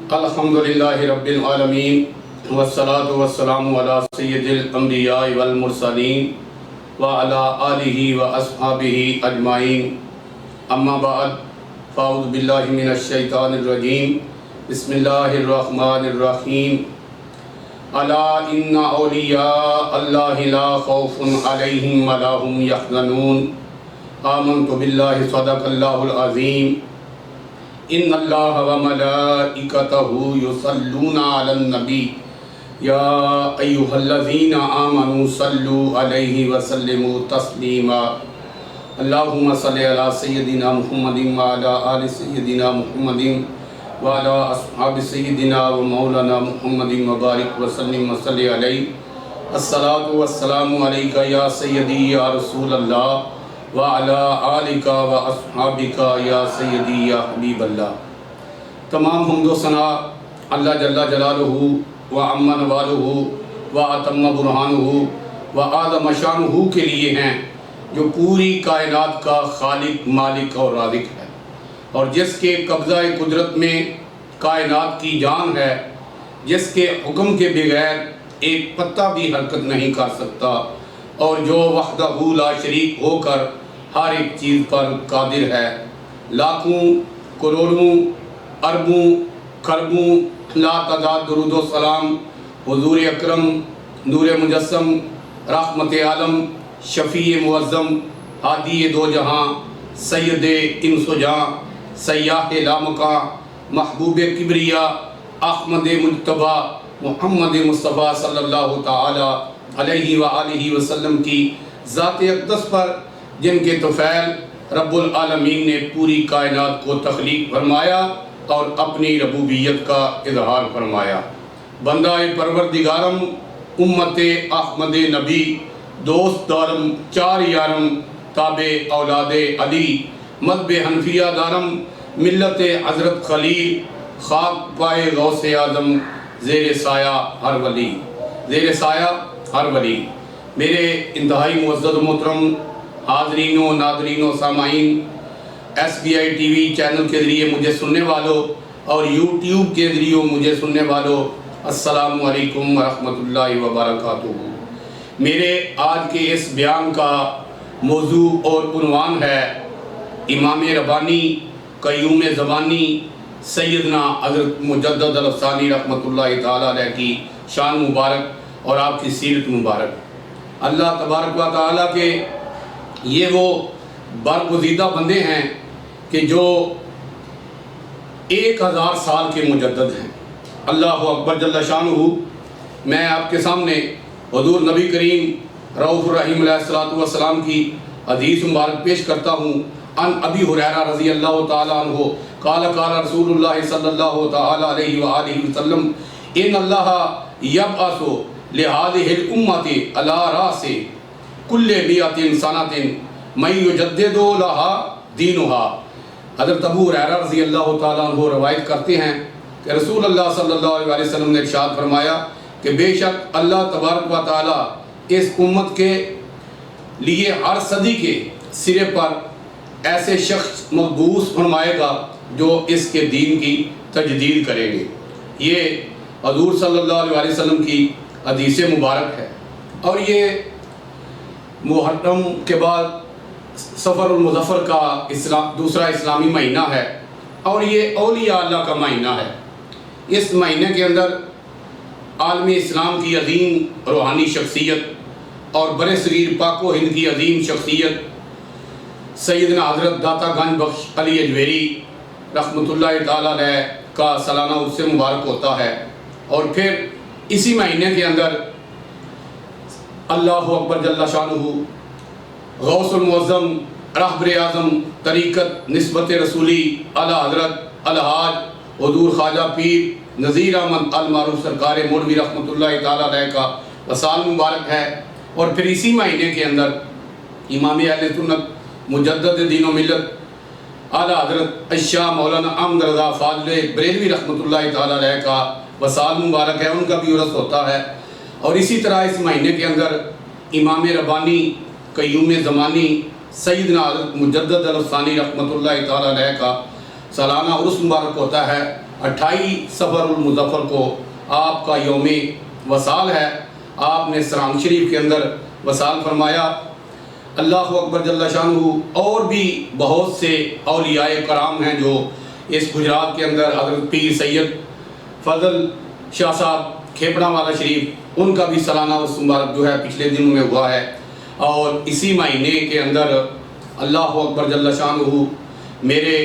الحمدللہ رب العالمین والصلاة والسلام علی سید الانبیاء والمرسلین وعلی آلہ واصحابہ اجمعین، اما بعد فاعوذ باللہ من الشیطان الرجیم، بسم اللہ الرحمن الرحیم۔ الا ان اولیاء اللہ لا خوف علیہم ولا هم یحزنون، آمنت باللہ صدق اللہ العظیم۔ ان اللہ وملائکتہ یصلون علی النبی یا ایہا الذین آمنوا صلوا علیہ وسلموا تسلیما۔ اللہم صلی علی سیدنا محمد وعلی آل سیدنا محمد وعلی اصحاب سیدنا و مولانا محمد مبارک وسلم وصلی علیہ۔ الصلاۃ والسلام علیکہ یا سیدی یا رسول اللہ وعلی آلکہ و اصحابکہ یا سیدی یا حبیب اللہ۔ تمام حمد و ثنا اللہ جل جلالہ و عم نوالہ و اتم برہانہ و اعظم شانہ کے لیے ہیں، جو پوری کائنات کا خالق، مالک اور رازق ہے، اور جس کے قبضہ قدرت میں کائنات کی جان ہے، جس کے حکم کے بغیر ایک پتہ بھی حرکت نہیں کر سکتا، اور جو وحدہ لا شریک ہو کر ہر ایک چیز پر قادر ہے۔ لاکھوں کروڑوں اربوں خربوں لا تعداد درود و سلام حضور اکرم نور مجسم رحمت عالم شفیع معظم ہادی دو جہاں سید انس و جاں سیاح لامکاں محبوب کبریا احمد مجتبیٰ محمد مصطفیٰ صلی اللہ تعالی علیہ وآلہ وسلم کی ذات اقدس پر، جن کے طفیل رب العالمین نے پوری کائنات کو تخلیق فرمایا اور اپنی ربوبیت کا اظہار فرمایا۔ بندہ پروردگارم امت احمد نبی دوست دارم چار یارم تابع اولاد علی مذہب حنفیہ دارم ملت حضرت خلیل خاک پائے غوث اعظم زیر سایہ ہر ولی، زیر سایہ ہر ولی۔ میرے انتہائی معزز و محترم حاضرین و ناظرین و سامعین، S B I T V channel کے ذریعے مجھے سننے والوں اور یوٹیوب کے ذریعے مجھے سننے والوں، السلام علیکم ورحمۃ اللہ وبرکاتہ۔ میرے آج کے اس بیان کا موضوع اور عنوان ہے امام ربانی قیوم زمانی سیدنا حضرت مجدد الافسانی رحمۃ اللہ تعالیٰ علیہ کی شان مبارک اور آپ کی سیرت مبارک۔ اللہ تبارک و تعالیٰ کے یہ وہ برگزیدہ بندے ہیں کہ جو 1000 سال کے مجدد ہیں۔ اللہ اکبر جل شانہ۔ میں آپ کے سامنے حضور نبی کریم رؤوف الرحیم علیہ السلام کی حدیث مبارک پیش کرتا ہوں۔ ان ابی ہریرہ رضی اللہ تعالیٰ عنہ قال قال رسول اللہ صلی اللہ تعالیٰ علیہ وآلہ وسلم ان اللہ یبعث لہذہ الامۃ علی رأس کل مئۃ سنۃ من یجدد لها دینها۔ حضرت ابو ہریرہ رضی اللہ تعالیٰ عنہ روایت کرتے ہیں کہ رسول اللہ صلی اللہ علیہ وسلم نے ارشاد فرمایا کہ بے شک اللہ تبارک و تعالیٰ اس امت کے لیے ہر صدی کے سرے پر ایسے شخص مبعوث فرمائے گا جو اس کے دین کی تجدید کریں گے۔ یہ حضور صلی اللہ علیہ وسلم کی حدیث مبارک ہے، اور یہ محرم کے بعد سفر المظفر کا دوسرا اسلامی مہینہ ہے، اور یہ اولیاء اللہ کا مہینہ ہے۔ اس مہینے کے اندر عالم اسلام کی عظیم روحانی شخصیت اور برِ صغیر پاک و ہند کی عظیم شخصیت سیدنا حضرت داتا گنج بخش علی اجویری رحمۃ اللہ تعالیٰ علیہ کا سالانہ عرس مبارک ہوتا ہے، اور پھر اسی مہینے کے اندر اللہ اکبر جل شانہ غوث المعظم رہبر اعظم طریقت نسبت رسولی اعلی حضرت الحاج حضور خواجہ پیر نذیر احمد المعروف سرکار مولوی رحمۃ اللہ تعالیٰ علیہ کا وصال مبارک ہے۔ اور پھر اسی مہینے کے اندر امام اہل سنت مجدد دین و ملت اعلی حضرت الشاہ مولانا احمد رضا فاضل بریلوی رحمۃ اللہ تعالیٰ علیہ کا وصال مبارک ہے، ان کا بھی عرس ہوتا ہے۔ اور اسی طرح اس مہینے کے اندر امام ربانی قیوم زمانی سیدنا حضرت مجدد الافسانی رحمۃ اللہ تعالیٰ علیہ کا سالانہ عرس مبارک ہوتا ہے۔ 28 صفر المظفر کو آپ کا یوم وصال ہے۔ آپ نے سرام شریف کے اندر وصال فرمایا۔ اللہ اکبر جل شانہ۔ اور بھی بہت سے اولیاء کرام ہیں جو اس گجرات کے اندر، حضرت پیر سید فضل شاہ صاحب کھیپڑا والا شریف، ان کا بھی سالانہ عرس مبارک جو ہے پچھلے دنوں میں ہوا ہے۔ اور اسی مہینے کے اندر اللہ اکبر جل شانہ میرے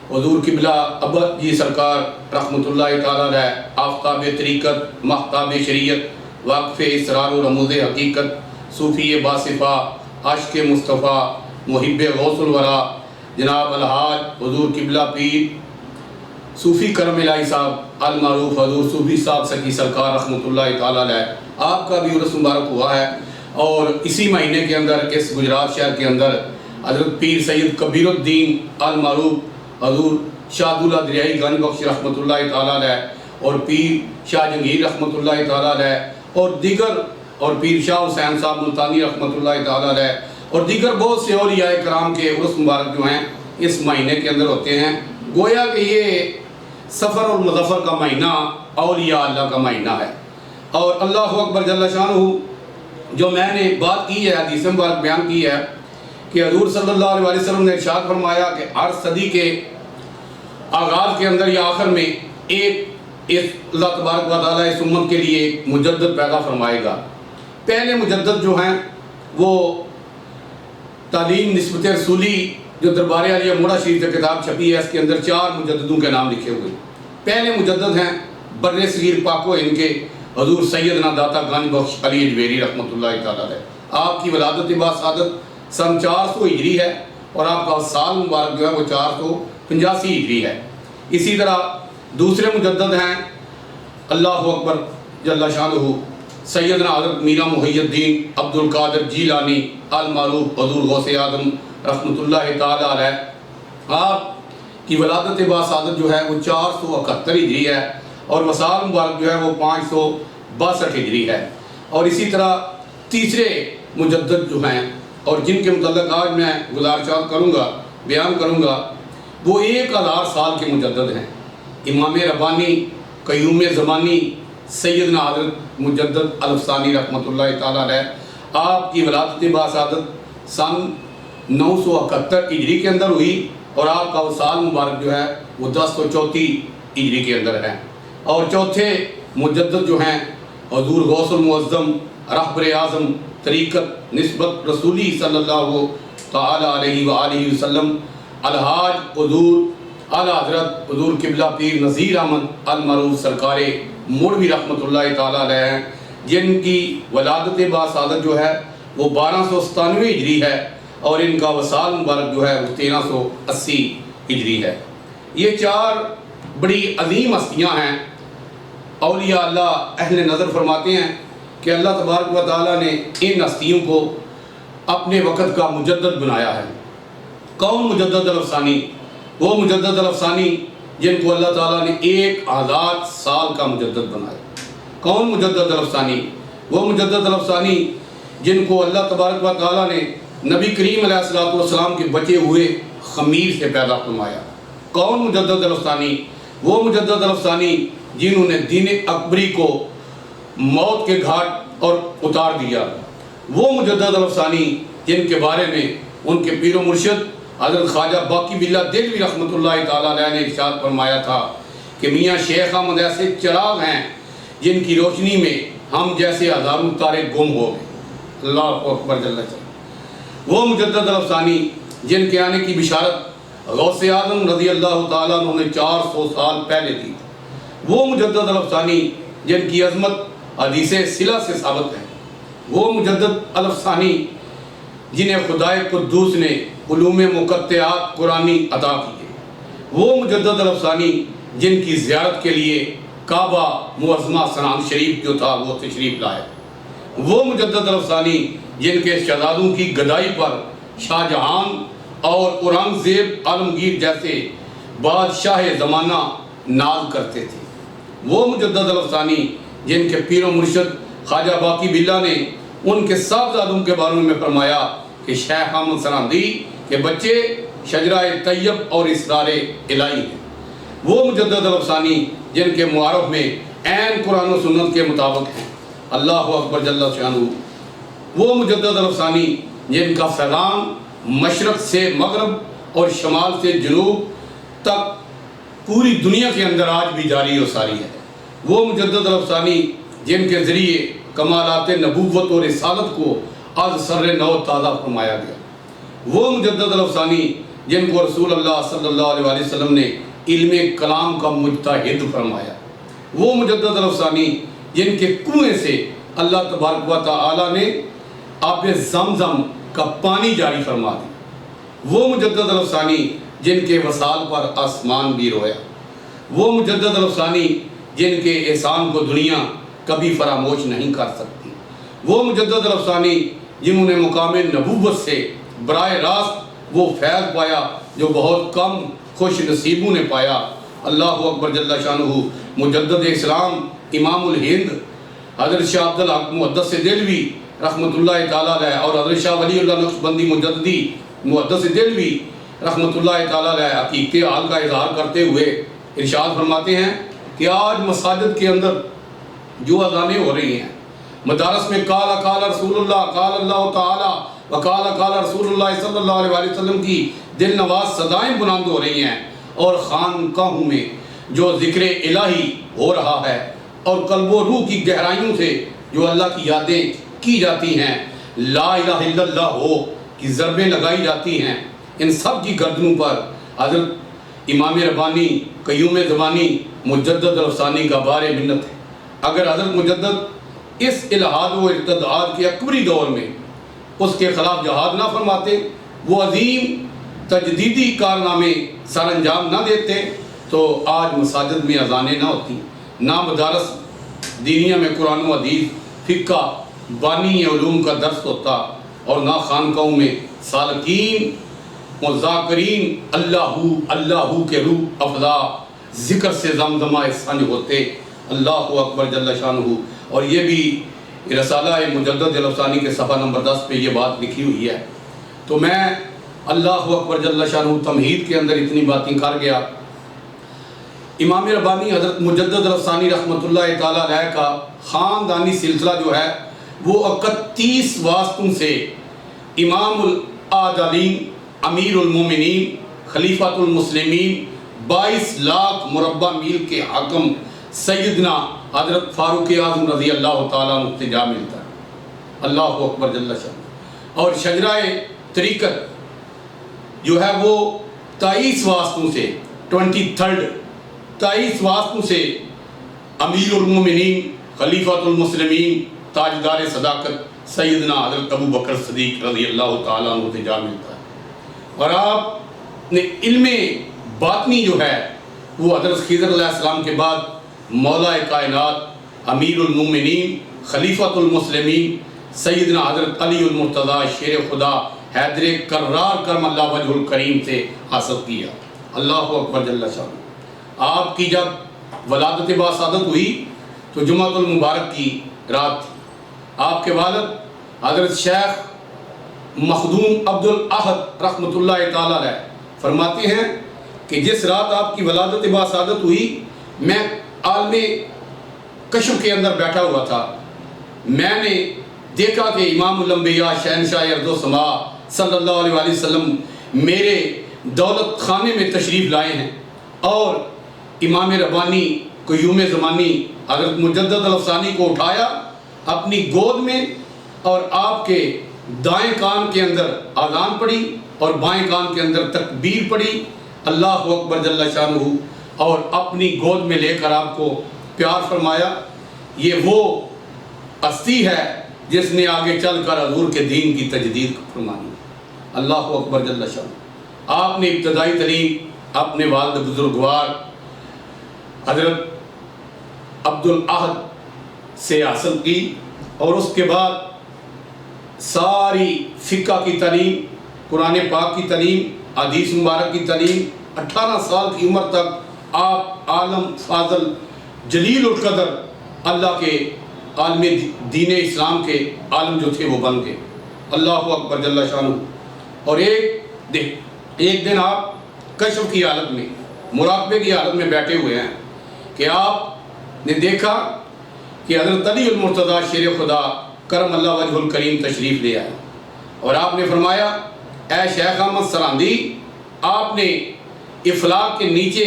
حضور قبلہ ابا جی سرکار رحمۃ اللہ تعالیٰ علیہ، آفتاب طریقت، مہتاب شریعت، واقف اسرار و رموز حقیقت، صوفی باصفہ، عاشق مصطفیٰ، محب غوث الورا، جناب الحاج حضور قبلہ پیر صوفی کرم الہی صاحب المعروف حضور صوفی صاحب سکی سرکار رحمۃ اللہ تعالیٰ علیہ، آپ کا بھی عرس مبارک ہوا ہے۔ اور اسی مہینے کے اندر اس گجرات شہر کے اندر حضرت پیر سید کبیر الدین المعروف حضور شاہ دولہ دریائی گنج بخش رحمۃ اللہ تعالیٰ علیہ، اور پیر شاہ جہانگیر رحمۃ اللہ تعالیٰ علیہ، اور دیگر، اور پیر شاہ حسین صاحب ملتانی رحمۃ اللہ تعالیٰ علیہ، اور دیگر بہت سے اولیاء کرام کے عرس مبارک جو ہیں اس مہینے کے اندر ہوتے ہیں۔ گویا کہ یہ صفر المظفر کا مہینہ اولیاء اللہ کا مہینہ ہے۔ اور اللہ اکبر جل شانہ، جو میں نے بات کی ہے، حدیث مبارک بیان کی ہے کہ حضور صلی اللہ علیہ وسلم نے ارشاد فرمایا کہ ہر صدی کے آغاز کے اندر یا آخر میں اللہ تبارک و تعالیٰ اس امت کے لیے ایک مجدد پیدا فرمائے گا۔ پہلے مجدد جو ہیں وہ تعلیم نسبت رسولی جو دربار عالیہ موڑا شریف کی کتاب چھپی ہے، اس کے اندر 4 مجددوں کے نام لکھے ہوئے۔ پہلے مجدد ہیں بر صغیر پاک و ہند کے حضور سیدنا داتا گنج بخش علی اجویری رحمۃ اللہ تعالیٰ علیہ۔ آپ کی ولادت باسعادت سن 400 ہجری ہے، اور آپ کا سال مبارک جو ہے وہ 485 ہجری ہے۔ اسی طرح دوسرے مجدد ہیں اللہ اکبر جل شانہ سیدنا حضرت میرا محی الدین عبد القادر جیلانی المعروف حضور غوث اعظم رحمۃ اللہ تعالیٰ علیہ۔ آپ کی ولادت باسعادت جو ہے وہ 471 ہجری ہے، اور وصال مبارک جو ہے وہ 562 ہجری ہے۔ اور اسی طرح تیسرے مجدد جو ہیں اور جن کے متعلق آج میں گزارشات کروں گا، بیان کروں گا، وہ 1000 سال کے مجدد ہیں۔ امام ربانی قیوم زمانی سیدنا حضرت مجدد الافسانی رحمۃ اللہ تعالیٰ علیہ، آپ کی ولادت باسعادت سن 971 ہجری کے اندر ہوئی، اور آپ کا وصال مبارک جو ہے وہ 1034 ہجری کے اندر ہے۔ اور چوتھے مجدد جو ہیں حضور غوث المعظم رہبر اعظم طریقت نسبت رسولی صلی اللہ تعالیٰ علیہ وآلہ وسلم الحاج حضور اعلیٰ حضرت حضور قبلہ پیر نذیر احمد المعروف سرکار مڑوی رحمۃ اللہ تعالیٰ علیہ ہیں، جن کی ولادت باسعادت جو ہے وہ 1297 ہجری ہے، اور ان کا وصال مبارک جو ہے وہ 1380 ہجری ہے۔ یہ 4 بڑی عظیم ہستیاں ہیں۔ اولیاء اللہ اہل نظر فرماتے ہیں کہ اللہ تبارک و تعالیٰ نے ان ہستیوں کو اپنے وقت کا مجدد بنایا ہے۔ کون مجدد الافسانی؟ وہ مجدد الافسانی جن کو اللہ تعالیٰ نے 1000 سال کا مجدد بنایا۔ کون مجدد الافسانی؟ وہ مجدد الافسانی جن کو اللہ تبارک و تعالیٰ نے نبی کریم علیہ السلام کے بچے ہوئے خمیر سے پیدا فرمایا۔ کون مجدد الافسانی؟ وہ مجدد الافسانی جنہوں نے دین اکبری کو موت کے گھاٹ اور اتار دیا۔ وہ مجدد الافسانی جن کے بارے میں ان کے پیر و مرشد حضرت خواجہ باقی باللہ دہلوی رحمۃ اللہ تعالیٰ علیہ نے ارشاد فرمایا تھا کہ میاں شیخ احمد ایسے چراغ ہیں جن کی روشنی میں ہم جیسے ہزاروں تارے گم ہو گئے۔ اللہ اکبر جل جلالہ۔ وہ مجدد الافسانی جن کے آنے کی بشارت غوث اعظم رضی اللہ تعالیٰ عنہ نے 400 سال پہلے دی۔ وہ مجدد الافسانی جن کی عظمت حدیث صلہ سے ثابت ہے۔ وہ مجدد الافسانی جنہیں خدائے قدوس نے علوم مقطعات قرآنی عطا کیے۔ وہ مجدد الافسانی جن کی زیارت کے لیے کعبہ معظمہ سنان شریف جو تھا وہ تشریف لائے۔ وہ مجدد الافسانی جن کے شہزادوں کی گدائی پر شاہ جہان اور اورنگزیب عالمگیر جیسے بادشاہ زمانہ ناز کرتے تھے۔ وہ مجدد الافسانی جن کے پیر و مرشد خواجہ باقی باللہ نے ان کے صاحبزادوں کے بارے میں فرمایا کہ شیخ احمد سرہندی کے بچے شجرہ طیب اور اسرار الہی ہیں، وہ مجدد الافسانی جن کے معارف میں عین قرآن و سنت کے مطابق ہیں، اللہ اکبر جل شانہ، وہ مجدد الافسانی جن کا فیضان مشرق سے مغرب اور شمال سے جنوب تک پوری دنیا کے اندر آج بھی جاری و ساری ہے، وہ مجدد الافسانی جن کے ذریعے کمالات نبوت اور رسالت کو از سر نو تازہ فرمایا گیا، وہ مجدد الافسانی جن کو رسول اللہ صلی اللہ علیہ وآلہ وسلم نے علم کلام کا مجتہد فرمایا، وہ مجدد الافسانی جن کے کنویں سے اللہ تبارک و تعالی نے آب زمزم کا پانی جاری فرما دی، وہ مجدد الافسانی جن کے وصال پر آسمان بھی رویا، وہ مجدد الافسانی جن کے احسان کو دنیا کبھی فراموش نہیں کر سکتی، وہ مجدد الافسانی جنہوں نے مقام نبوت سے براہ راست وہ فیض پایا جو بہت کم خوش نصیبوں نے پایا، اللہ اکبر جل شانہ، مجدد اسلام امام الہند حضرت شاہ عبد الحق محدث دہلوی رحمۃ اللہ تعالیٰ علیہ اور حضرت شاہ ولی اللہ نقشبندی مجددی محدث دہلوی رحمۃ اللہ تعالیٰ علیہ حقیقت حال کا اظہار کرتے ہوئے ارشاد فرماتے ہیں کہ آج مساجد کے اندر جو اذانیں ہو رہی ہیں، مدارس میں قال رسول اللہ، قال اللہ تعالیٰ قال رسول اللہ صلی اللہ علیہ وآلہ وسلم کی دل نواز صدائیں بلند ہو رہی ہیں، اور خانقاہوں میں جو ذکر الہی ہو رہا ہے اور قلب و روح کی گہرائیوں سے جو اللہ کی یادیں کی جاتی ہیں، لا الہ الا اللہ ہو کی ضربیں لگائی جاتی ہیں، ان سب کی گردنوں پر حضرت امام ربانی قیوم زمانی مجدد الافسانی کا بار منت ہے۔ اگر حضرت مجدد اس الحاد و ارتداد کے اکبری دور میں اس کے خلاف جہاد نہ فرماتے، وہ عظیم تجدیدی کارنامے سر انجام نہ دیتے، تو آج مساجد میں اذانیں نہ ہوتی، نہ مدارس دینیہ میں قرآن و حدیث فقہ بانی علوم کا درس ہوتا، اور نہ خانقاہوں میں سالکین و ذاکرین اللہ کے روح افزا ذکر سے زمزمہ سنج ہوتے، اللہ اکبر جل شانہ۔ اور یہ بھی رسالہ مجدد الافسانی کے صفحہ نمبر 10 پہ یہ بات لکھی ہوئی ہے، تو میں اللہ اکبر جل شانہ تمہید کے اندر اتنی باتیں کر گیا۔ امام ربانی حضرت مجدد الافسانی رحمۃ اللہ تعالیٰ علیہ کا خاندانی سلسلہ جو ہے وہ 31 واسطوں سے امام العادلین، امیر المومنین، خلیفۃ المسلمین، 22 لاکھ مربع میل کے حاکم سیدنا حضرت فاروق اعظم رضی اللہ تعالیٰ عنہ سے جا ملتا ہے، اللہ اکبر جل شانہ۔ اور شجرہ طریقت جو ہے وہ 23 واسطوں سے 23 واسطوں سے امیر المومنین، خلیفۃ المسلمین، تاجدار صداقت سیدنا حضرت ابو بکر صدیق رضی اللہ تعالیٰ عنہ سے جا ملتا ہے، اور آپ نے علم باطنی جو ہے وہ حضرت خضر علیہ السلام کے بعد مولا کائنات امیر المومنین خلیفۃ المسلمین سیدنا حضرت علی المرتضیٰ شیر خدا حیدر کرار کرم اللہ وجہ الکریم سے حاصل کیا، اللہ اکبر جل شانہ۔ آپ کی جب ولادت باسعادت ہوئی تو جمعۃ المبارک کی رات تھی، آپ کے والد حضرت شیخ مخدوم عبد الاحد رحمۃ اللہ تعالیٰ علیہ فرماتے ہیں کہ جس رات آپ کی ولادت باسعادت ہوئی، میں عالم کشف کے اندر بیٹھا ہوا تھا، میں نے دیکھا کہ امام الانبیاء شہنشاہ ارض و سما صلی اللہ علیہ وآلہ وسلم میرے دولت خانے میں تشریف لائے ہیں، اور امام ربانی قیوم زمانی حضرت مجدد الافسانی کو اٹھایا اپنی گود میں، اور آپ کے دائیں کان کے اندر اذان پڑھی اور بائیں کان کے اندر تکبیر پڑھی، اللہ اکبر جل شانہ، اور اپنی گود میں لے کر آپ کو پیار فرمایا۔ یہ وہ ہستی ہے جس نے آگے چل کر حضور کے دین کی تجدید فرمانی، اللہ اکبر جل شانہ۔ آپ نے ابتدائی تعلیم اپنے والد بزرگوار حضرت عبد الاحد سے حاصل کی، اور اس کے بعد ساری فقہ کی تعلیم، قرآن پاک کی تعلیم، حدیث مبارک کی تعلیم، 18 سال کی عمر تک آپ عالم فاضل جلیل القدر اللہ کے عالم دین اسلام کے عالم جو تھے وہ بن گئے۔ اللہ اکبر جل شانہ۔ اور ایک دن آپ کشف کی حالت میں، مراقبے کی حالت میں بیٹھے ہوئے ہیں کہ آپ نے دیکھا کہ حضرت علی المرتضیٰ شیر خدا کرم اللہ وجہ الکریم تشریف لے آئے، اور آپ نے فرمایا اے شیخ احمد سراندی، آپ نے افلاک کے نیچے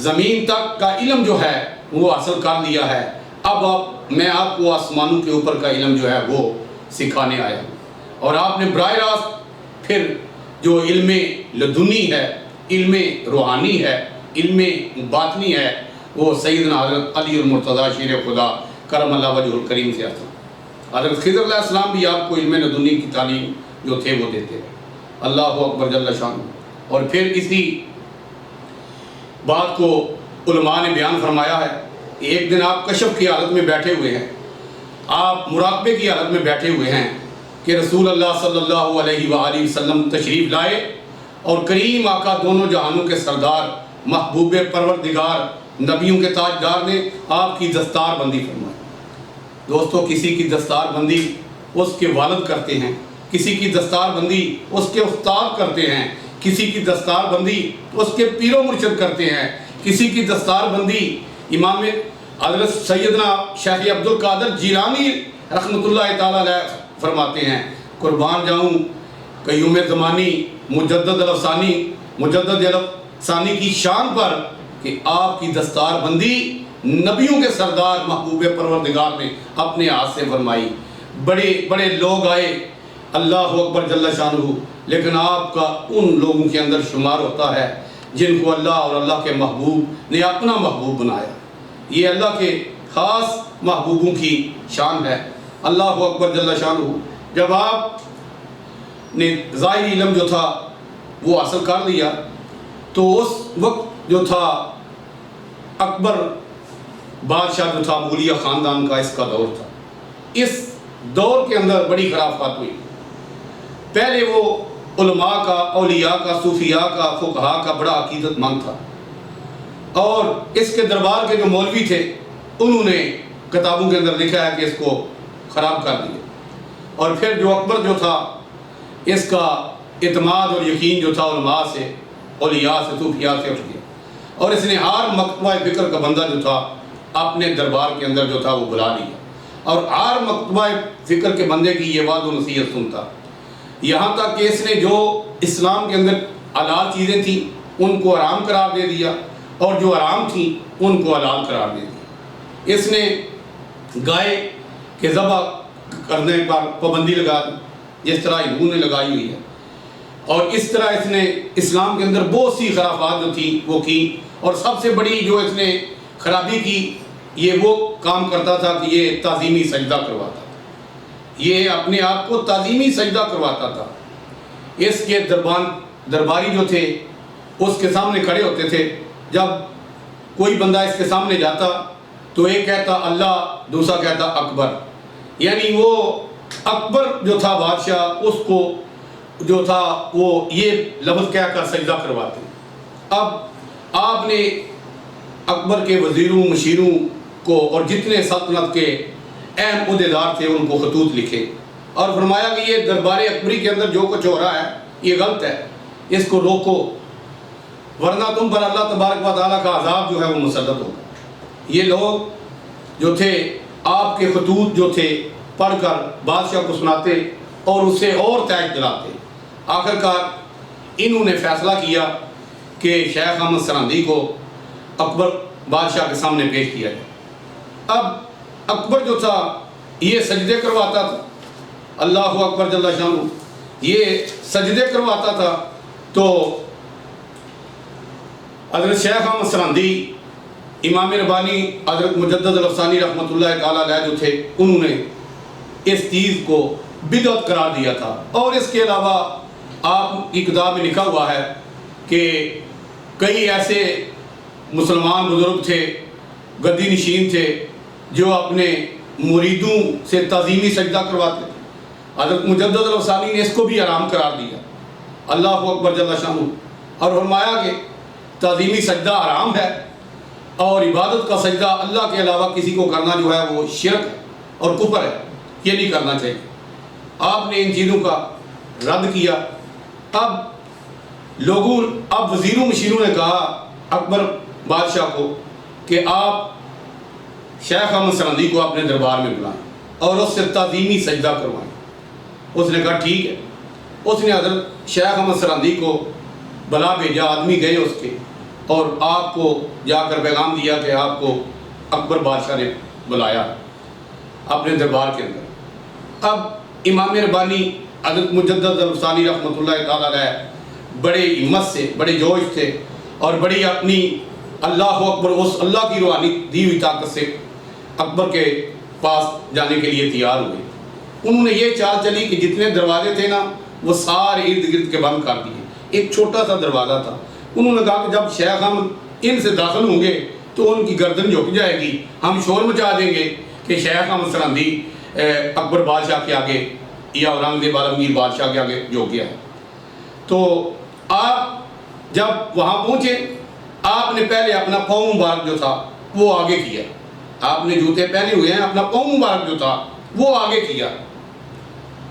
زمین تک کا علم جو ہے وہ حاصل کر لیا ہے، اب میں آپ کو آسمانوں کے اوپر کا علم جو ہے وہ سکھانے آیا ہوں۔ اور آپ نے براہ راست پھر جو علم لدنی ہے، علم روحانی ہے، علم باطنی ہے، وہ سیدنا حضرت علی المرتضیٰ شیر خدا کرم اللہ وجہ الکریم سے حاصل۔ حضرت خضر علیہ السلام بھی آپ کو علم لدنی کی تعلیم جو تھے وہ دیتے ہیں۔ اللہ اکبر جل شانہ۔ اور پھر اسی بات کو علماء نے بیان فرمایا ہے کہ ایک دن آپ کشف کی حالت میں بیٹھے ہوئے ہیں، آپ مراقبے کی حالت میں بیٹھے ہوئے ہیں کہ رسول اللہ صلی اللہ علیہ وآلہ وسلم تشریف لائے، اور کریم آقا دونوں جہانوں کے سردار محبوب پروردگار نبیوں کے تاجدار نے آپ کی دستار بندی فرمائی۔ دوستو، کسی کی دستار بندی اس کے والد کرتے ہیں، کسی کی دستار بندی اس کے استاد کرتے ہیں، کسی کی دستار بندی اس کے پیر و مرشد کرتے ہیں، کسی کی دستار بندی امام حضرت سیدنا شیخ عبد القادر جیلانی رحمۃ اللہ تعالیٰ علیہ فرماتے ہیں، قربان جاؤں قیوم زمانی مجدد الافسانی کی شان پر کہ آپ کی دستار بندی نبیوں کے سردار محبوب پروردگار نے اپنے ہاتھ سے فرمائی۔ بڑے بڑے لوگ آئے، اللہ اکبر جل شانہ، لیکن آپ کا ان لوگوں کے اندر شمار ہوتا ہے جن کو اللہ اور اللہ کے محبوب نے اپنا محبوب بنایا۔ یہ اللہ کے خاص محبوبوں کی شان ہے۔ اللہ اکبر جل شانہ۔ جب آپ نے ظاہری علم جو تھا وہ حاصل کر لیا تو اس وقت جو تھا اکبر بادشاہ جو تھا مغلیہ خاندان کا اس کا دور تھا۔ اس دور کے اندر بڑی خرافات ہوئی۔ پہلے وہ علماء کا، اولیاء کا، صوفیاء کا، فقہاء کا بڑا عقیدت مند تھا، اور اس کے دربار کے جو مولوی تھے انہوں نے کتابوں کے اندر لکھا ہے کہ اس کو خراب کر دیا۔ اور پھر جو اکبر جو تھا اس کا اعتماد اور یقین جو تھا علماء سے، اولیاء سے، صوفیاء سے اٹھ گیا، اور اس نے ہر مکتبہ فکر کا بندہ جو تھا اپنے دربار کے اندر جو تھا وہ بلا لیا، اور ہر مکتبہ فکر کے بندے کی یہ وعد و نصیحت سنتا، یہاں تک کہ اس نے جو اسلام کے اندر حلال چیزیں تھیں ان کو حرام قرار دے دیا، اور جو حرام تھیں ان کو حلال قرار دے دیا۔ اس نے گائے کے ذبح کرنے پر پابندی لگا دی، جس طرح ہندوؤں نے لگائی ہوئی ہے، اور اس طرح اس نے اسلام کے اندر بہت سی خرافات جو تھی وہ کی۔ اور سب سے بڑی جو اس نے خرابی کی، یہ وہ کام کرتا تھا کہ یہ تعظیمی سجدہ کرواتا تھا، یہ اپنے آپ کو تعظیمی سجدہ کرواتا تھا۔ اس کے درباری جو تھے اس کے سامنے کھڑے ہوتے تھے، جب کوئی بندہ اس کے سامنے جاتا تو ایک کہتا اللہ، دوسرا کہتا اکبر، یعنی وہ اکبر جو تھا بادشاہ اس کو جو تھا وہ یہ لفظ کہہ کر سجدہ کرواتے۔ اب آپ نے اکبر کے وزیروں، مشیروں کو اور جتنے سلطنت کے اہم عہدیدار تھے ان کو خطوط لکھے، اور فرمایا کہ یہ دربار اکبری کے اندر جو کچھ ہو رہا ہے یہ غلط ہے، اس کو روکو، ورنہ تم پر اللہ تبارک و تعالیٰ کا عذاب جو ہے وہ مسلط ہوگا۔ یہ لوگ جو تھے آپ کے خطوط جو تھے پڑھ کر بادشاہ کو سناتے اور اسے اور تیج دلاتے۔ آخرکار انہوں نے فیصلہ کیا کہ شیخ احمد سراندی کو اکبر بادشاہ کے سامنے پیش کیا جائے۔ اب اکبر جو تھا یہ سجدے کرواتا تھا، اللہ اکبر جل شانہ، یہ سجدے کرواتا تھا، تو حضرت شیخ احمد سراندی، امام ربانی حضرت مجدد الافسانی رحمۃ اللہ تعالیٰ علیہ جو تھے انہوں نے اس چیز کو بدعت قرار دیا تھا۔ اور اس کے علاوہ آپ کی کتاب میں لکھا ہوا ہے کہ کئی ایسے مسلمان بزرگ تھے، گدی نشین تھے، جو اپنے مریدوں سے تعظیمی سجدہ کرواتے تھے۔ حضرت مجدد الافسانی نے اس کو بھی حرام قرار دیا، اللہ اکبر جل شانہ، اور فرمایا کہ تعظیمی سجدہ حرام ہے، اور عبادت کا سجدہ اللہ کے علاوہ کسی کو کرنا جو ہے وہ شرک ہے اور کفر ہے، یہ نہیں کرنا چاہیے۔ آپ نے ان چیزوں کا رد کیا۔ اب وزیروں مشیروں نے کہا اکبر بادشاہ کو کہ آپ شیخ احمد سرہندی کو اپنے دربار میں بلائیں اور اس سے تعظیمی سجدہ کروائیں۔ اس نے کہا ٹھیک ہے۔ اس نے حضرت شیخ احمد سرہندی کو بلا بھیجا، آدمی گئے اس کے، اور آپ کو جا کر پیغام دیا کہ آپ کو اکبر بادشاہ نے بلایا اپنے دربار کے اندر۔ اب امام ربانی حضرت مجدد الفسانی رحمۃ اللہ تعالیٰ علیہ بڑے ہمت سے، بڑے جوش سے اور بڑی اپنی اللہ اکبر، اس اللہ کی روحانی دی ہوئی طاقت سے اکبر کے پاس جانے کے لیے تیار ہوئے۔ انہوں نے یہ چال چلی کہ جتنے دروازے تھے نا وہ سارے ارد گرد کے بند کر دیے۔ ایک چھوٹا سا دروازہ تھا۔ انہوں نے کہا کہ جب شیخ احمد ان سے داخل ہوں گے تو ان کی گردن جھک جائے گی، ہم شور مچا دیں گے کہ شیخ احمد سرہندی اکبر بادشاہ کے آگے یا اورنگزیب عالمگیر بادشاہ کے آگے جھک گیا ہے۔ تو آپ جب وہاں پہنچے، آپ نے پہلے اپنا پاؤں مبارک جو تھا وہ آگے کیا۔ آپ نے جوتے پہنے ہوئے ہیں، اپنا پاؤں مبارک جو تھا وہ آگے کیا،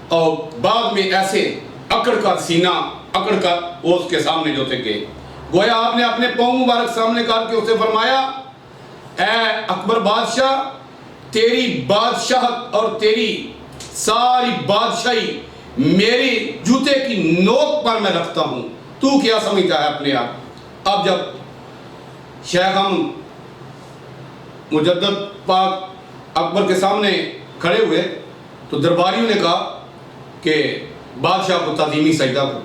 اور بعد میں ایسے اکڑ کر سینہ اکڑ کر وہ اس کے سامنے جو تھے گئے، گویا آپ نے اپنے پاؤں مبارک سامنے کر کے اسے فرمایا اے اکبر بادشاہ، تیری بادشاہت اور تیری ساری بادشاہی میری جوتے کی نوک پر میں رکھتا ہوں، تو کیا سمجھتا ہے اپنے آپ؟ اب جب شیخ احمد مجدد پاک اکبر کے سامنے کھڑے ہوئے تو درباریوں نے کہا کہ بادشاہ کو تعظیمی سجدہ کرو۔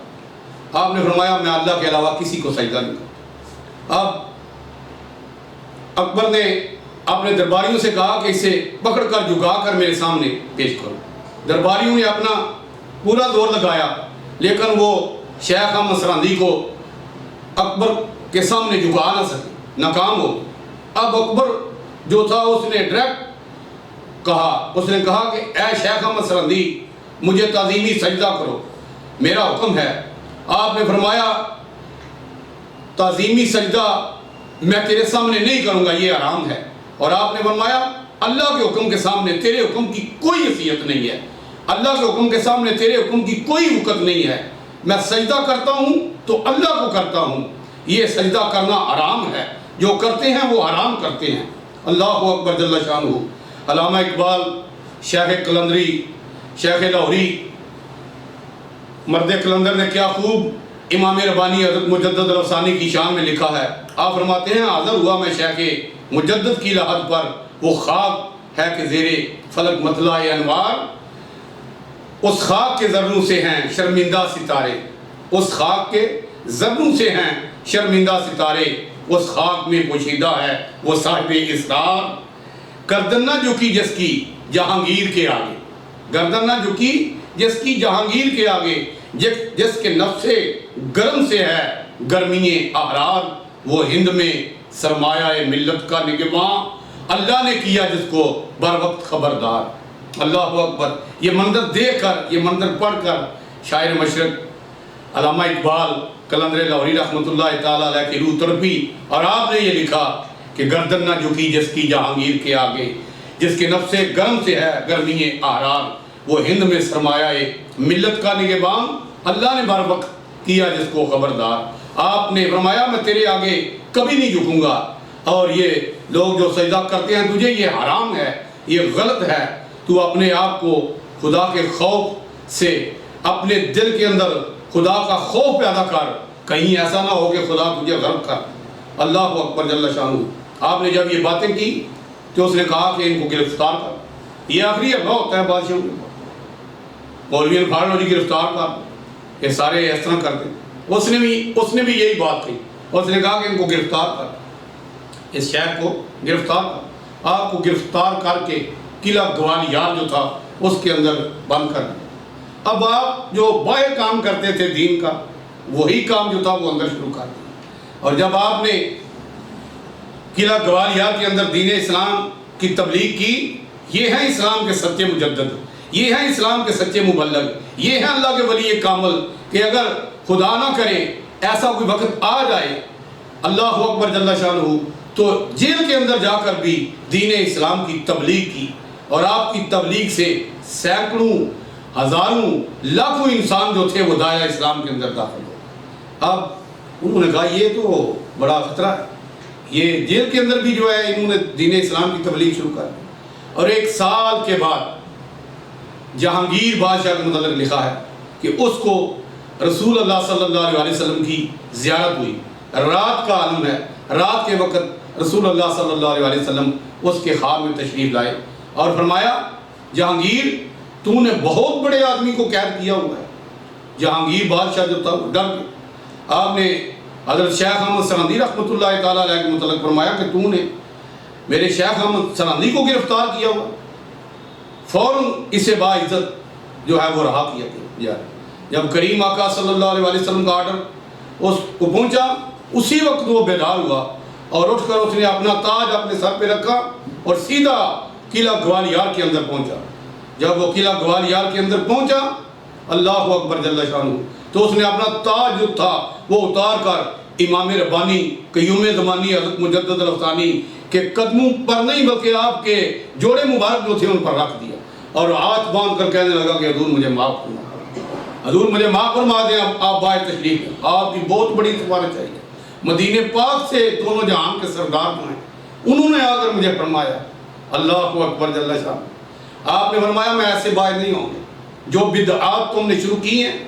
آپ نے فرمایا میں اللہ کے علاوہ کسی کو سجدہ نہیں کرتا۔ اب اکبر نے اپنے درباریوں سے کہا کہ اسے پکڑ کر جھکا کر میرے سامنے پیش کرو۔ درباریوں نے اپنا پورا زور لگایا لیکن وہ شیخ احمد سرہندی کو اکبر کے سامنے جھکا نہ سکے، ناکام ہو۔ اب اکبر جو تھا اس نے ڈائریکٹ کہا، اس نے کہا کہ اے شیخ احمد سرہندی مجھے تعظیمی سجدہ کرو، میرا حکم ہے۔ آپ نے فرمایا تعظیمی سجدہ میں تیرے سامنے نہیں کروں گا، یہ حرام ہے۔ اور آپ نے فرمایا اللہ کے حکم کے سامنے تیرے حکم کی کوئی حیثیت نہیں ہے، اللہ کے حکم کے سامنے تیرے حکم کی کوئی وقت نہیں ہے، میں سجدہ کرتا ہوں تو اللہ کو کرتا ہوں، یہ سجدہ کرنا حرام ہے، جو کرتے ہیں وہ حرام کرتے ہیں۔ اللہ اکبر جل شانہ۔ علامہ اقبال، شیخ قلندری، شیخ لاہوری، مرد قلندر نے کیا خوب امام ربانی حضرت مجدد الفسانی کی شان میں لکھا ہے۔ آپ فرماتے ہیں حاضر ہوا میں شیخ مجدد کی لحد پر، وہ خاک ہے کہ زیر فلک مطلع انوار، اس خاک کے ذروں سے ہیں شرمندہ ستارے، اس خاک کے ذروں سے ہیں شرمندہ ستارے، اس خاک میں پوشیدہ ہے وہ صاحب اسرار، گردن نہ جھکی جس کی جہانگیر کے آگے، گردن نہ جھکی جس کی جہانگیر کے آگے، جس کے نفس گرم سے ہے گرمی احرار، وہ ہند میں سرمایہ ملت کا نگہباں، اللہ نے کیا جس کو بر وقت خبردار۔ اللہ اکبر۔ یہ منظر دیکھ کر، یہ منظر پڑھ کر شاعر مشرق علامہ اقبال قلندر لاہوری رحمۃ اللہ تعالیٰ علیہ کی روح تڑپی، اور آپ نے یہ لکھا کہ گردن نہ جھکی جس کی جہانگیر کے آگے، جس کے نفس گرم سے ہے گرمی احرار، وہ ہند میں سرمایہ ملت کا نگہباں، اللہ نے بر وقت کیا جس کو خبردار۔ آپ نے فرمایا میں تیرے آگے کبھی نہیں جھکوں گا، اور یہ لوگ جو سجدہ کرتے ہیں تجھے یہ حرام ہے، یہ غلط ہے، تو اپنے آپ کو خدا کے خوف سے، اپنے دل کے اندر خدا کا خوف پیدا کر، کہیں ایسا نہ ہو کہ خدا تجھے غرق کر۔ اللہ اکبر جل شانہ۔ آپ نے جب یہ باتیں کی تو اس نے کہا کہ ان کو گرفتار کر، یہ آخری اللہ ہوتا ہے بادشاہوں کے پاس، مولوی پھاڑ لو جی گرفتار کر، یہ سارے اس طرح کرتے ہیں۔ اس نے بھی یہی بات کہی، اس نے کہا کہ ان کو گرفتار کر، اس شیخ کو گرفتار کر۔ آپ کو گرفتار کر کے قلعہ گوالیار جو تھا اس کے اندر بند کر دیا۔ اب آپ جو باہر کام کرتے تھے دین کا، وہی کام جو تھا وہ اندر شروع کر دیا۔ اور جب آپ نے قلعہ گوالیار کے اندر دین اسلام کی تبلیغ کی، یہ ہیں اسلام کے سچے مجدد، یہ ہیں اسلام کے سچے مبلغ، یہ ہیں اللہ کے ولی کامل، کہ اگر خدا نہ کرے ایسا کوئی وقت آ جائے اللہ اکبر جل شانہ تو جیل کے اندر جا کر بھی دین اسلام کی تبلیغ کی، اور آپ کی تبلیغ سے سینکڑوں ہزاروں لاکھوں انسان جو تھے وہ دائرہ اسلام کے اندر داخل ہو۔ اب انہوں نے کہا یہ تو بڑا خطرہ ہے، یہ جیل کے اندر بھی جو ہے انہوں نے دین اسلام کی تبلیغ شروع کر دی۔ اور 1 سال کے بعد جہانگیر بادشاہ کے متعلق لکھا ہے کہ اس کو رسول اللہ صلی اللہ علیہ وسلم کی زیارت ہوئی، رات کا عالم ہے، رات کے وقت رسول اللہ صلی اللہ علیہ وسلم اس کے خواب میں تشریف لائے اور فرمایا جہانگیر تو نے بہت بڑے آدمی کو قید کیا ہوا ہے۔ جہانگیر بادشاہ جو تھا ڈر گیا۔ آپ نے حضرت شیخ احمد سرہندی رحمۃ اللہ تعالیٰ علیہ کے متعلق فرمایا کہ تو نے میرے شیخ احمد سرہندی کو گرفتار کیا ہوا۔ فوراً اسے باعزت جو ہے وہ رہا کیا گیا۔ جب کریم آقا صلی اللہ علیہ وسلم کا آرڈر اس کو پہنچا، اسی وقت وہ بیدار ہوا اور اٹھ کر اس نے اپنا تاج اپنے سر پہ رکھا اور سیدھا قلعہ گوالیار کے اندر پہنچا۔ جب وہ قلعہ گوالیار کے اندر پہنچا، اللہ اکبر جل شانہ، تو اس نے اپنا تاج جو تھا وہ اتار کر امام ربانی قیوم زمانی حضرت مجدد الافسانی کے قدموں پر نہیں بلکہ آپ کے جوڑے مبارک جو تھے ان پر رکھ دیا اور ہاتھ باندھ کر کہنے لگا کہ حضور مجھے معاف فرما، حضور مجھے معاف فرما دیں، آپ باہر تشریف ہیں، آپ کی بہت بڑی سفارش چاہیے۔ مدینہ پاک سے دونوں جہان کے سردار جو ہیں انہوں نے آ کر مجھے فرمایا، اللہ اکبر جل شانہ، آپ نے فرمایا میں ایسے باہر نہیں ہوں گے، جو بدعات تم نے شروع کی ہیں،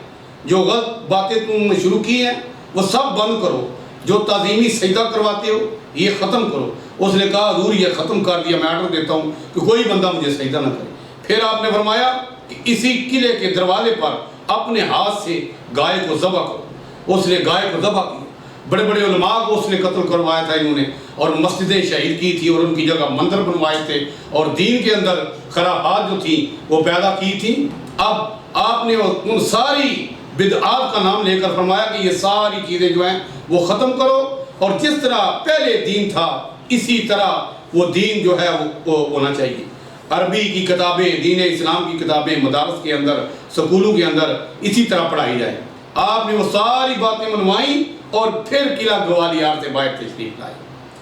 جو غلط باتیں تم نے شروع کی ہیں وہ سب بند کرو، جو تعظیمی سجدہ کرواتے ہو یہ ختم کرو۔ اس نے کہا حضور یہ ختم کر دیا، میں آرڈر دیتا ہوں کہ کوئی بندہ مجھے سجدہ نہ کرے۔ پھر آپ نے فرمایا کہ اسی قلعے کے دروازے پر اپنے ہاتھ سے گائے کو ذبح کرو۔ اس نے گائے کو ذبح کیا۔ بڑے بڑے علماء کو اس نے قتل کروایا تھا انہوں نے، اور مسجدیں شہید کی تھی اور ان کی جگہ مندر بنوائے تھے اور دین کے اندر خرافات جو تھیں وہ پیدا کی تھی۔ اب آپ نے ان ساری بدعات کا نام لے کر فرمایا کہ یہ ساری چیزیں جو ہیں وہ ختم کرو، اور جس طرح پہلے دین تھا اسی طرح وہ دین جو ہے وہ ہونا چاہیے۔ عربی کی کتابیں، دین اسلام کی کتابیں مدارس کے اندر، سکولوں کے اندر اسی طرح پڑھائی جائے۔ آپ نے وہ ساری باتیں منوائیں اور پھر قلعہ گوالیار سے باہر تشریف لائے۔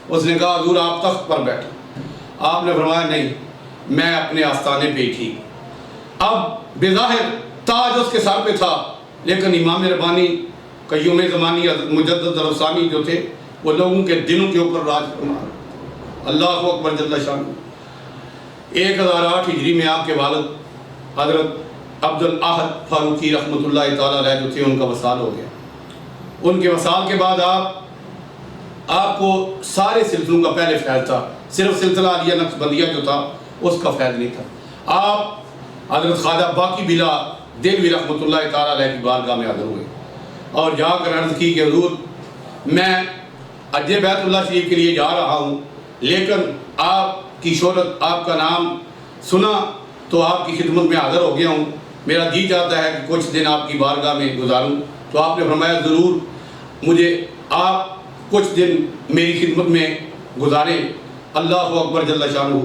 اس نے کہا حضور آپ تخت پر بیٹھے۔ آپ نے فرمایا نہیں، میں اپنے آستانے پہ ہی ٹھیک۔ اب بظاہر تاج اس کے سر پہ تھا، لیکن امام ربانی قیوم زمانی حضرت مجدد الافسانی جو تھے وہ لوگوں کے دلوں کے اوپر راج فرما رہے۔ اللہ اکبر جل شانہ۔ 1008 ہجری میں آپ کے والد حضرت عبد الاحد فاروقی رحمۃ اللہ تعالیٰ علیہ جو تھے ان کا وصال ہو گیا۔ ان کے وصال کے بعد آپ کو سارے سلسلوں کا پہلے فیض تھا، صرف سلسلہ عالیہ نقشبندیہ جو تھا اس کا فیض نہیں تھا۔ آپ حضرت خواجہ باقی بلا دہلوی رحمۃ اللہ تعالیٰ علیہ کی بارگاہ میں حاضر ہوئے اور جا کر عرض کی کہ حضور میں حج بیت اللہ شریف کے لیے جا رہا ہوں، لیکن آپ کی شہرت، آپ کا نام سنا تو آپ کی خدمت میں حاضر ہو گیا ہوں، میرا جی چاہتا ہے کہ کچھ دن آپ کی بارگاہ میں گزاروں۔ تو آپ نے فرمایا ضرور، مجھے آپ کچھ دن میری خدمت میں گزاریں۔ اللہ اکبر جل شانہ۔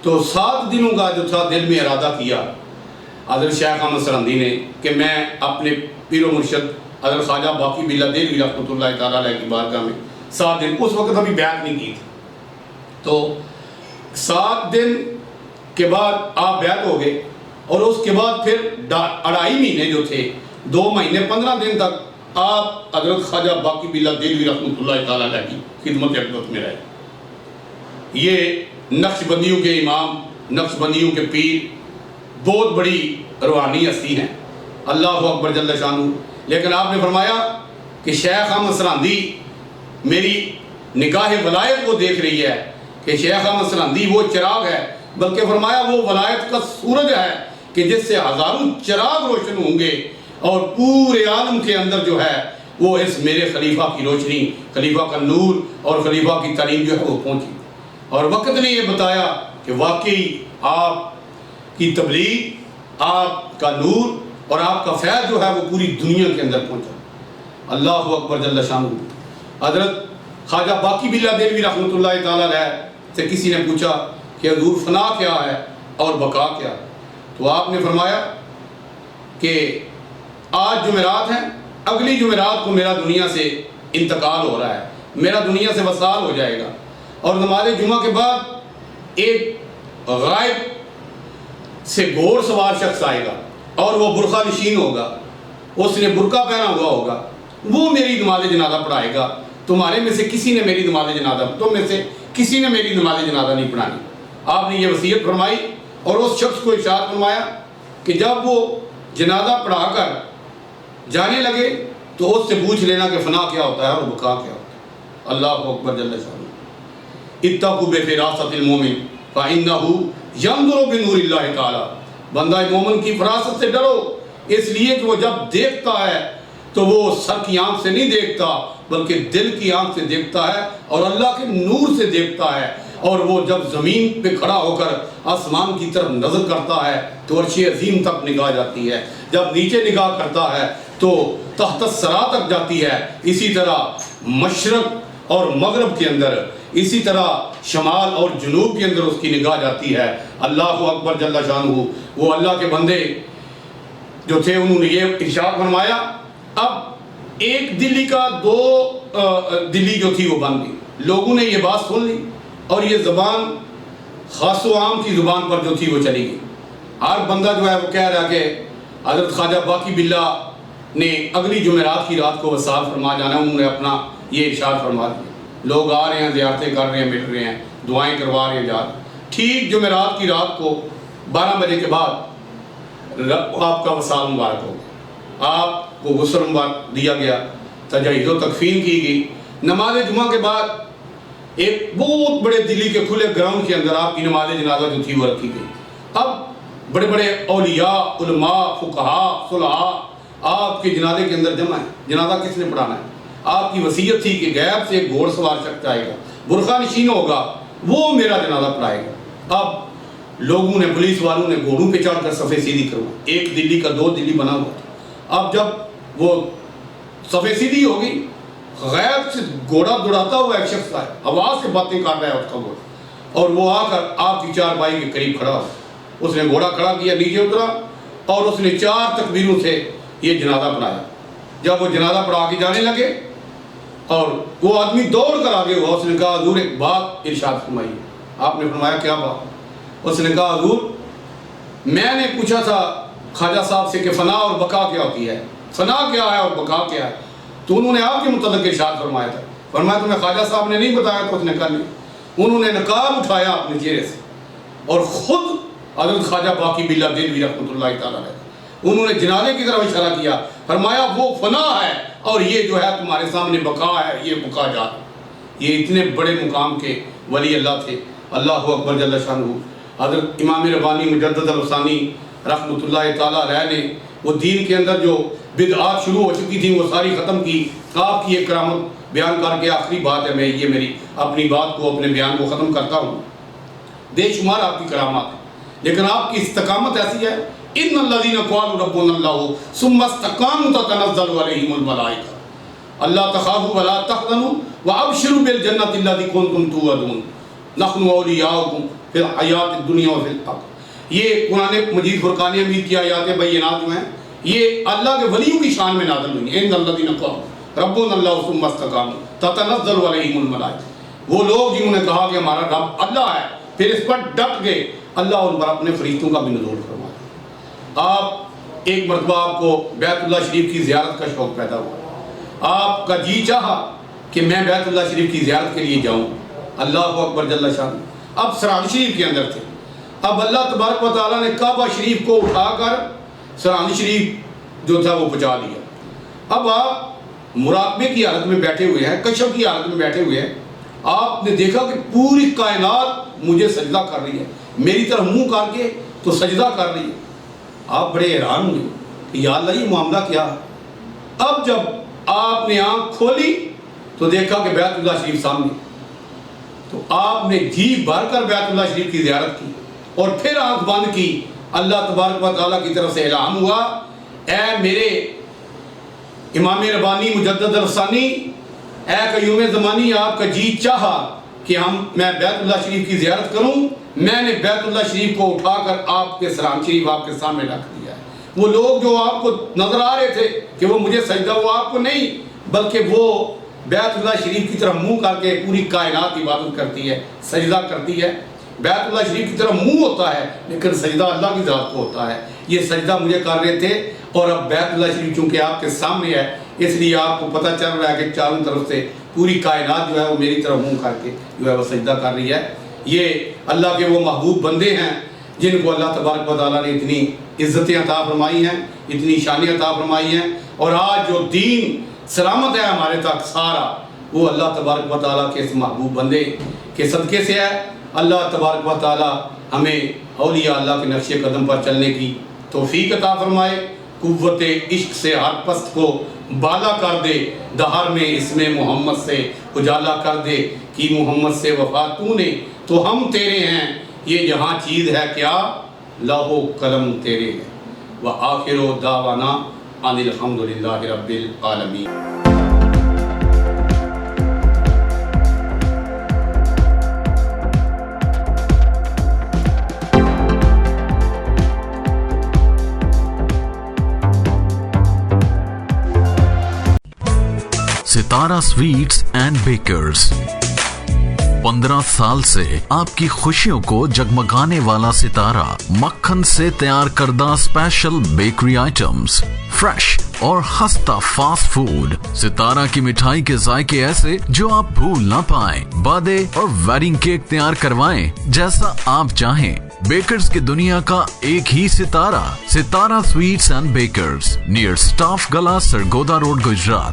تو 7 دنوں کا جو تھا دل میں ارادہ کیا حضرت شیخ احمد سرہندی نے کہ میں اپنے پیر و مرشد حضرت خواجہ باقی بلا دہلوی رحمۃ اللہ تعالیٰ علیہ کی بارگاہ میں 7 دن، اس وقت ابھی بیعت نہیں کی تھی، تو 7 دن کے بعد آپ بیعت ہو گئے، اور اس کے بعد پھر 2.5 مہینے جو تھے، 2 مہینے 15 دن تک آپ حضرت خواجہ باقی بلا دہلوی رحمۃ اللہ تعالیٰ علیہ کی خدمت اقدس میں رہے۔ یہ نقشبندیوں کے امام، نقشبندیوں کے پیر، بہت بڑی روحانی ہستی ہیں، اللہ اکبر جل شانہ۔ لیکن آپ نے فرمایا کہ شیخ احمد سرہندی میری نگاہ ولایت کو دیکھ رہی ہے کہ شیخ احمد سرہندی وہ چراغ ہے، بلکہ فرمایا وہ ولایت کا سورج ہے کہ جس سے ہزاروں چراغ روشن ہوں گے، اور پورے عالم کے اندر جو ہے وہ اس میرے خلیفہ کی روشنی، خلیفہ کا نور اور خلیفہ کی تعلیم جو ہے وہ پہنچی۔ اور وقت نے یہ بتایا کہ واقعی آپ کی تبلیغ، آپ کا نور اور آپ کا فیض جو ہے وہ پوری دنیا کے اندر پہنچا۔ اللہ اکبر جل شانہ۔ حضرت خواجہ باقی بلا دہلوی رحمۃ اللہ تعالیٰ علیہ سے کسی نے پوچھا کہ حضور فنا کیا ہے اور بقا کیا؟ تو آپ نے فرمایا کہ آج جمعرات ہیں، اگلی جمعرات کو میرا دنیا سے انتقال ہو رہا ہے، میرا دنیا سے وصال ہو جائے گا، اور نماز جمعہ کے بعد ایک غائب سے گھوڑ سوار شخص آئے گا اور وہ برقع نشین ہوگا، اس نے برقع پہنا ہوا ہوگا، وہ میری نماز جنازہ پڑھائے گا۔ تمہارے میں سے کسی نے میری نماز جنازہ، تم میں سے کسی نے میری نماز جنازہ نہیں پڑھانی۔ آپ نے یہ وصیت فرمائی اور اس شخص کو ارشاد فرمایا کہ جب وہ جنازہ پڑھا کر جانے لگے تو اس سے پوچھ لینا کہ فنا کیا ہوتا ہے اور بقا کیا ہوتا ہے۔ اللہ اکبر جل شانہ۔ اتقوا بفراست المومن فإنه ينظر بنور اللہ تعالی۔ بندہ مومن کی فراست سے ڈرو، اس لیے کہ وہ جب دیکھتا ہے تو وہ سر کی آنکھ سے نہیں دیکھتا بلکہ دل کی آنکھ سے دیکھتا ہے اور اللہ کے نور سے دیکھتا ہے۔ اور وہ جب زمین پہ کھڑا ہو کر آسمان کی طرف نظر کرتا ہے تو عرش عظیم تک نگاہ جاتی ہے، جب نیچے نگاہ کرتا ہے تو تحت الثری تک جاتی ہے۔ اسی طرح مشرق اور مغرب کے اندر، اسی طرح شمال اور جنوب کے اندر اس کی نگاہ جاتی ہے۔ اللہ اکبر جل شانہ۔ وہ اللہ کے بندے جو تھے انہوں نے یہ ارشاد فرمایا، اب ایک دلی کا دو دلی جو تھی وہ بن گئی۔ لوگوں نے یہ بات سن لی اور یہ زبان خاص و عام کی زبان پر جو تھی وہ چلی گئی۔ ہر بندہ جو ہے وہ کہہ رہا کہ حضرت خواجہ باقی باللہ نے اگلی جمعرات کی رات کو وصال فرما جانا ہے، انہوں نے اپنا یہ ارشاد فرما دیا۔ لوگ آ رہے ہیں، زیارتیں کر رہے ہیں، مل رہے ہیں، دعائیں کروا رہے ہیں جا رہے ہیں۔ ٹھیک جمعرات کی رات کو 12 بجے کے بعد آپ کا وصال مبارک ہو گیا، آپ کو غسل مبارک دیا گیا، تجہیز و تکفین کی گئی۔ نماز جمعہ کے بعد ایک بہت بڑے دلی کے کھلے گراؤنڈ کے اندر آپ کی نماز جنازہ جو تھی وہ رکھی گئی۔ اب بڑے بڑے اولیاء، علماء، فقہاء، صلحاء آپ کے جنازے کے اندر جمع ہیں۔ جنازہ کس نے پڑھانا ہے؟ آپ کی وصیت تھی کہ غیب سے ایک گھوڑ سوار شخص آئے گا، برقع نشین ہوگا، وہ میرا جنازہ پڑھائے گا۔ اب لوگوں نے، پولیس والوں نے گھوڑوں پہ چڑھ کر صفیں سیدھی کروا، ایک دلی کا 2 دلی بنا ہوا تھا۔ اب جب وہ صفیں سیدھی ہو گئی، غیب سے گھوڑا دوڑاتا ہوا ایک شخص آیا، آواز سے باتیں کر رہا ہے اس کا گھوڑا، اور وہ آ کر آپ کی چارپائی کے قریب کھڑا ہوا۔ اس نے گھوڑا کھڑا کیا، نیچے اترا اور اس نے 4 تکبیروں سے یہ جنازہ پڑھایا۔ جب وہ جنازہ پڑھا کے جانے لگے اور وہ آدمی دوڑ کر آگے ہوا، اس نے کہا حضور ایک بات ارشاد فرمائیے۔ آپ نے فرمایا کیا بات؟ اس نے کہا حضور میں نے پوچھا تھا خواجہ صاحب سے کہ فنا اور بقا کیا ہوتی ہے، فنا کیا ہے اور بقا کیا ہے، تو انہوں نے آپ کے متعلق ارشاد فرمایا تھا۔ فرمایا تمہیں خواجہ صاحب نے نہیں بتایا؟ تو اس نے کہا نہیں۔ انہوں نے نقاب اٹھایا اپنے چہرے سے اور خود حضرت خواجہ باقی باللہ دہلوی رحمۃ اللہ تعالیٰ علیہ انہوں نے جنازے کی طرف اشارہ کیا، فرمایا وہ فنا ہے اور یہ جو ہے تمہارے سامنے بقا ہے، یہ بقا جات۔ یہ اتنے بڑے مقام کے ولی اللہ تھے۔ اللہ اکبر جل شانہ۔ حضرت امام ربانی مجدد الثانی رحمۃ اللہ تعالیٰ علیہ نے وہ دین کے اندر جو بدعات شروع ہو چکی تھیں وہ ساری ختم کی۔ آپ کی ایک کرامت بیان کر کے آخری بات ہے، میں یہ میری اپنی بات کو، اپنے بیان کو ختم کرتا ہوں۔ بے شمار آپ کی کرامات ہیں، لیکن آپ کی استقامت ایسی ہے، ان الذین قالوا ربنا اللہ ثم استقاموا تتنزل علیہم الملائکہ اللہ تخافوا ولا تحزنوا وابشروا بالجنۃ التي کنتم توعدون نحن اولیاؤکم فی الحیاۃ الدنیا وفی الآخرہ۔ یہ قرآن مجید فرقان حمید کی آیات بینات جو ہیں یہ اللہ کے ولیوں کی شان میں نازل ہوئی ہیں۔ ان الذین قالوا ربنا اللہ ثم استقاموا تتنزل علیہم الملائکہ، وہ لوگ جنہوں نے کہا کہ ہمارا رب اللہ ہے پھر اس پر ڈٹ گئے، اللہ ان پر اپنے فرشتوں کا بھی نزول فرمایا۔ آپ ایک مرتبہ آپ کو بیت اللہ شریف کی زیارت کا شوق پیدا ہوا، آپ کا جی چاہا کہ میں بیت اللہ شریف کی زیارت کے لیے جاؤں۔ اللہ اکبر جل شانہ۔ اب سرحد شریف کے اندر تھے، اب اللہ تبارک و تعالیٰ نے کعبہ شریف کو اٹھا کر سرحد شریف جو تھا وہ پہنچا دیا۔ اب آپ مراقبے کی حالت میں بیٹھے ہوئے ہیں، کشف کی حالت میں بیٹھے ہوئے ہیں، آپ نے دیکھا کہ پوری کائنات مجھے سجدہ کر رہی ہے، میری طرف منہ کر کے تو سجدہ کر رہی ہے۔ آپ بڑے حیران ہوئے کہ یا اللہ یہ معاملہ کیا ہے؟ اب جب آپ نے آنکھ کھولی تو دیکھا کہ بیت اللہ شریف سامنے، تو آپ نے جی بھر کر بیت اللہ شریف کی زیارت کی اور پھر آنکھ بند کی۔ اللہ تبارک و تعالیٰ کی طرف سے اعلان ہوا، اے میرے امام ربانی مجدد الثانی، اے قیوم زمانی، آپ کا جی چاہا کہ میں بیت اللہ شریف کی زیارت کروں، میں نے بیت اللہ شریف کو اٹھا کر آپ کے سلام شریف آپ کے سامنے رکھ دیا ہے۔ وہ لوگ جو آپ کو نظر آ رہے تھے کہ وہ مجھے سجدہ، وہ آپ کو نہیں بلکہ وہ بیت اللہ شریف کی طرف منہ کر کے پوری کائنات عبادت کرتی ہے، سجدہ کرتی ہے۔ بیت اللہ شریف کی طرف منہ ہوتا ہے لیکن سجدہ اللہ کی ذات کو ہوتا ہے. یہ سجدہ مجھے کر رہے تھے اور اب بیت اللہ شریف چونکہ آپ کے سامنے ہے اس لیے آپ کو پتہ چل رہا ہے کہ چاروں طرف سے پوری کائنات جو ہے وہ میری طرف منہ کر کے جو ہے وہ سجدہ کر رہی ہے. یہ اللہ کے وہ محبوب بندے ہیں جن کو اللہ تبارک و تعالیٰ نے اتنی عزتیں عطا فرمائی ہیں, اتنی شانیں عطا فرمائی ہیں, اور آج جو دین سلامت ہے ہمارے تک سارا وہ اللہ تبارک و تعالیٰ کے اس محبوب بندے کے صدقے سے ہے. اللہ تبارک و تعالیٰ ہمیں اولیاء اللہ کے نقش قدم پر چلنے کی توفیق عطا فرمائے, قوت عشق سے ہر پست کو بالا کر دے, دہر میں اسم محمد سے اجالا کر دے, کہ محمد سے وفا تو نے تو ہم تیرے ہیں, یہ جہاں چیز ہے کیا لوح و قلم تیرے ہیں. وآخر دعوانا ان الحمدللہ رب العالمین. ستارہ سویٹس اینڈ بیکرز 15 سال سے آپ کی خوشیوں کو جگمگانے والا ستارہ مکھن سے تیار کردہ اسپیشل بیکری آئٹمز, فریش اور خستہ فاسٹ فوڈ. ستارہ کی مٹھائی کے ذائقے ایسے جو آپ بھول نہ پائیں. برتھڈے اور ویڈنگ کیک تیار کروائیں جیسا آپ چاہیں. بیکرز کی دنیا کا ایک ہی Sitara, Sitara sweets and bakers, near staff گلا, سرگودا روڈ, گجرات.